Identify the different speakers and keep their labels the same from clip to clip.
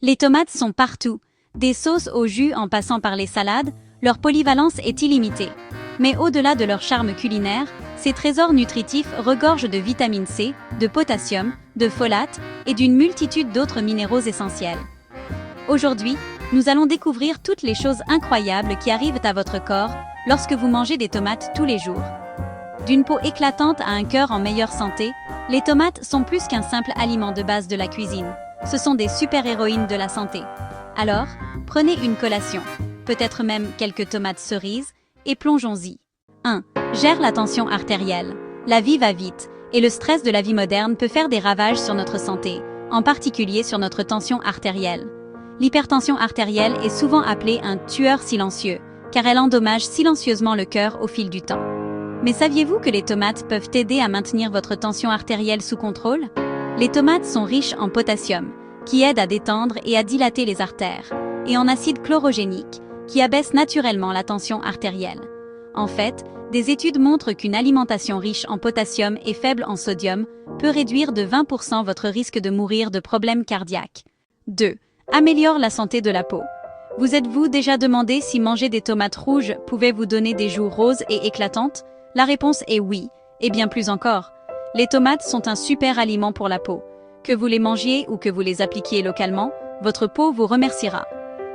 Speaker 1: Les tomates sont partout. Des sauces au jus en passant par les salades, leur polyvalence est illimitée. Mais au-delà de leur charme culinaire, ces trésors nutritifs regorgent de vitamine C, de potassium, de folate et d'une multitude d'autres minéraux essentiels. Aujourd'hui, nous allons découvrir toutes les choses incroyables qui arrivent à votre corps lorsque vous mangez des tomates tous les jours. D'une peau éclatante à un cœur en meilleure santé, les tomates sont plus qu'un simple aliment de base de la cuisine. Ce sont des super-héroïnes de la santé. Alors, prenez une collation, peut-être même quelques tomates cerises, et plongeons-y. 1. Gère la tension artérielle. La vie va vite, et le stress de la vie moderne peut faire des ravages sur notre santé, en particulier sur notre tension artérielle. L'hypertension artérielle est souvent appelée un tueur silencieux, car elle endommage silencieusement le cœur au fil du temps. Mais saviez-vous que les tomates peuvent aider à maintenir votre tension artérielle sous contrôle? Les tomates sont riches en potassium, qui aide à détendre et à dilater les artères, et en acide chlorogénique, qui abaisse naturellement la tension artérielle. En fait, des études montrent qu'une alimentation riche en potassium et faible en sodium peut réduire de 20% votre risque de mourir de problèmes cardiaques. 2. Améliore la santé de la peau. Vous êtes-vous déjà demandé si manger des tomates rouges pouvait vous donner des joues roses et éclatantes? La réponse est oui, et bien plus encore. Les tomates sont un super aliment pour la peau. Que vous les mangiez ou que vous les appliquiez localement, votre peau vous remerciera.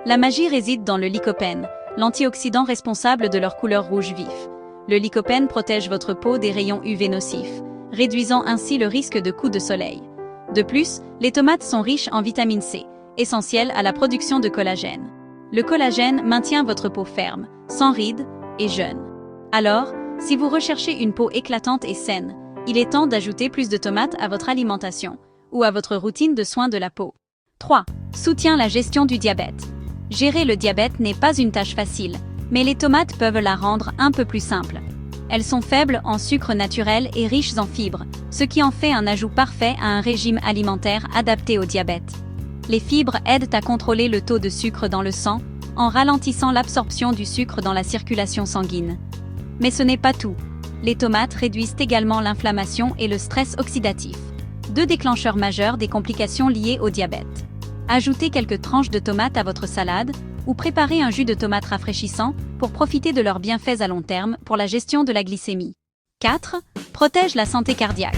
Speaker 1: La magie réside dans le lycopène, l'antioxydant responsable de leur couleur rouge vif. Le lycopène protège votre peau des rayons UV nocifs, réduisant ainsi le risque de coups de soleil. De plus, les tomates sont riches en vitamine C, essentielle à la production de collagène. Le collagène maintient votre peau ferme, sans rides et jeune. Alors, si vous recherchez une peau éclatante et saine, il est temps d'ajouter plus de tomates à votre alimentation ou à votre routine de soins de la peau. 3. Soutient la gestion du diabète. Gérer le diabète n'est pas une tâche facile, mais les tomates peuvent la rendre un peu plus simple. Elles sont faibles en sucre naturel et riches en fibres, ce qui en fait un ajout parfait à un régime alimentaire adapté au diabète. Les fibres aident à contrôler le taux de sucre dans le sang, en ralentissant l'absorption du sucre dans la circulation sanguine. Mais ce n'est pas tout. Les tomates réduisent également l'inflammation et le stress oxydatif, deux déclencheurs majeurs des complications liées au diabète. Ajoutez quelques tranches de tomates à votre salade ou préparez un jus de tomate rafraîchissant pour profiter de leurs bienfaits à long terme pour la gestion de la glycémie. 4. Protège la santé cardiaque.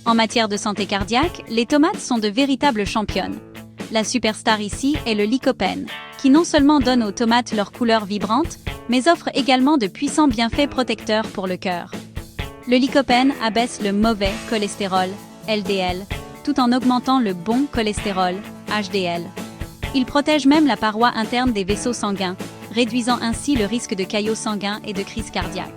Speaker 1: En matière de santé cardiaque, les tomates sont de véritables championnes. La superstar ici est le lycopène, qui non seulement donne aux tomates leur couleur vibrante, mais offre également de puissants bienfaits protecteurs pour le cœur. Le lycopène abaisse le mauvais cholestérol, LDL, tout en augmentant le bon cholestérol, HDL. Il protège même la paroi interne des vaisseaux sanguins, réduisant ainsi le risque de caillots sanguins et de crise cardiaque.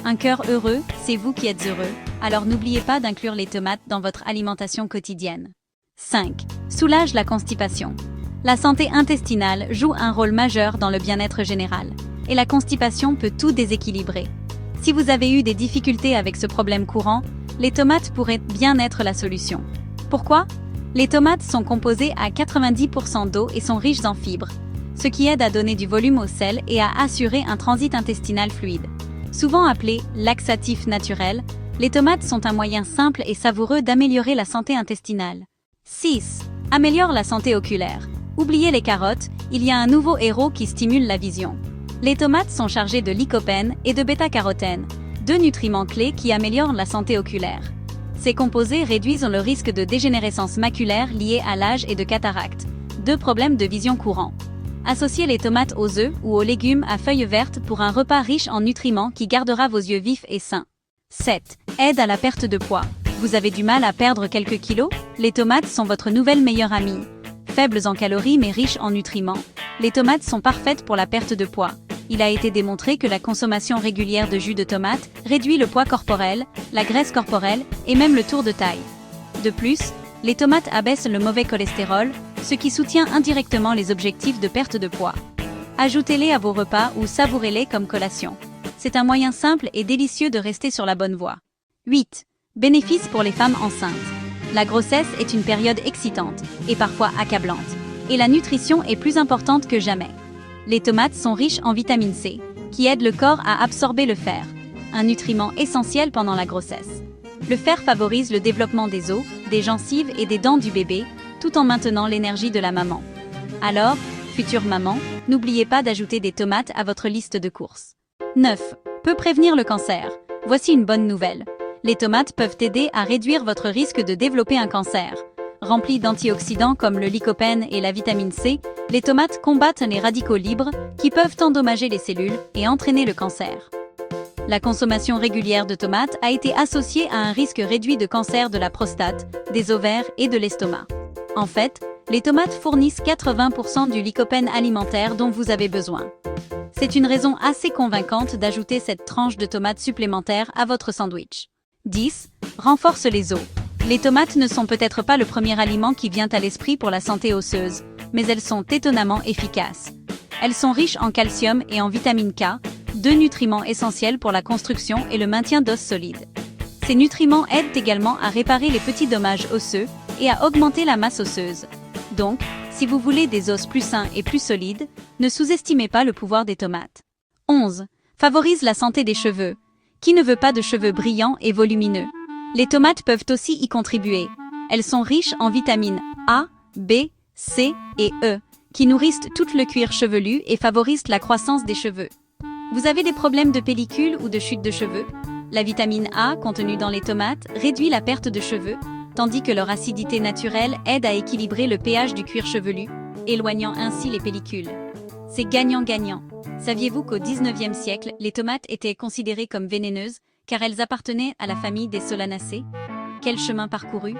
Speaker 1: Un cœur heureux, c'est vous qui êtes heureux, alors n'oubliez pas d'inclure les tomates dans votre alimentation quotidienne. 5. Soulage la constipation. La santé intestinale joue un rôle majeur dans le bien-être général, et la constipation peut tout déséquilibrer. Si vous avez eu des difficultés avec ce problème courant, les tomates pourraient bien être la solution. Pourquoi? Les tomates sont composées à 90% d'eau et sont riches en fibres, ce qui aide à donner du volume au sel et à assurer un transit intestinal fluide. Souvent appelés laxatifs naturels, les tomates sont un moyen simple et savoureux d'améliorer la santé intestinale. 6. Améliore la santé oculaire. Oubliez les carottes, il y a un nouveau héros qui stimule la vision. Les tomates sont chargées de lycopène et de bêta-carotène, deux nutriments clés qui améliorent la santé oculaire. Ces composés réduisent le risque de dégénérescence maculaire liée à l'âge et de cataracte, deux problèmes de vision courants. Associez les tomates aux œufs ou aux légumes à feuilles vertes pour un repas riche en nutriments qui gardera vos yeux vifs et sains. 7. Aide à la perte de poids. Vous avez du mal à perdre quelques kilos? Les tomates sont votre nouvelle meilleure amie. Faibles en calories mais riches en nutriments, les tomates sont parfaites pour la perte de poids. Il a été démontré que la consommation régulière de jus de tomate réduit le poids corporel, la graisse corporelle et même le tour de taille. De plus, les tomates abaissent le mauvais cholestérol, ce qui soutient indirectement les objectifs de perte de poids. Ajoutez-les à vos repas ou savourez-les comme collation. C'est un moyen simple et délicieux de rester sur la bonne voie. 8. Bénéfices pour les femmes enceintes. La grossesse est une période excitante et parfois accablante, et la nutrition est plus importante que jamais. Les tomates sont riches en vitamine C, qui aide le corps à absorber le fer, un nutriment essentiel pendant la grossesse. Le fer favorise le développement des os, des gencives et des dents du bébé, tout en maintenant l'énergie de la maman. Alors, future maman, n'oubliez pas d'ajouter des tomates à votre liste de courses. 9. Peut prévenir le cancer. Voici une bonne nouvelle. Les tomates peuvent aider à réduire votre risque de développer un cancer. Remplies d'antioxydants comme le lycopène et la vitamine C, les tomates combattent les radicaux libres qui peuvent endommager les cellules et entraîner le cancer. La consommation régulière de tomates a été associée à un risque réduit de cancer de la prostate, des ovaires et de l'estomac. En fait, les tomates fournissent 80% du lycopène alimentaire dont vous avez besoin. C'est une raison assez convaincante d'ajouter cette tranche de tomates supplémentaire à votre sandwich. 10. Renforce les os. Les tomates ne sont peut-être pas le premier aliment qui vient à l'esprit pour la santé osseuse, mais elles sont étonnamment efficaces. Elles sont riches en calcium et en vitamine K, deux nutriments essentiels pour la construction et le maintien d'os solides. Ces nutriments aident également à réparer les petits dommages osseux et à augmenter la masse osseuse. Donc, si vous voulez des os plus sains et plus solides, ne sous-estimez pas le pouvoir des tomates. 11. Favorise la santé des cheveux. Qui ne veut pas de cheveux brillants et volumineux? Les tomates peuvent aussi y contribuer. Elles sont riches en vitamines A, B, C et E, qui nourrissent tout le cuir chevelu et favorisent la croissance des cheveux. Vous avez des problèmes de pellicule ou de chute de cheveux? La vitamine A contenue dans les tomates réduit la perte de cheveux, tandis que leur acidité naturelle aide à équilibrer le pH du cuir chevelu, éloignant ainsi les pellicules. C'est gagnant-gagnant. Saviez-vous qu'au XIXe siècle, les tomates étaient considérées comme vénéneuses, car elles appartenaient à la famille des Solanacées? Quel chemin parcouru!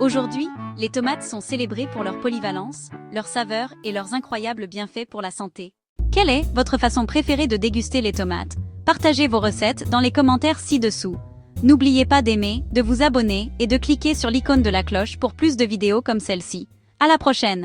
Speaker 1: Aujourd'hui, les tomates sont célébrées pour leur polyvalence, leur saveur et leurs incroyables bienfaits pour la santé. Quelle est votre façon préférée de déguster les tomates? Partagez vos recettes dans les commentaires ci-dessous. N'oubliez pas d'aimer, de vous abonner et de cliquer sur l'icône de la cloche pour plus de vidéos comme celle-ci. À la prochaine!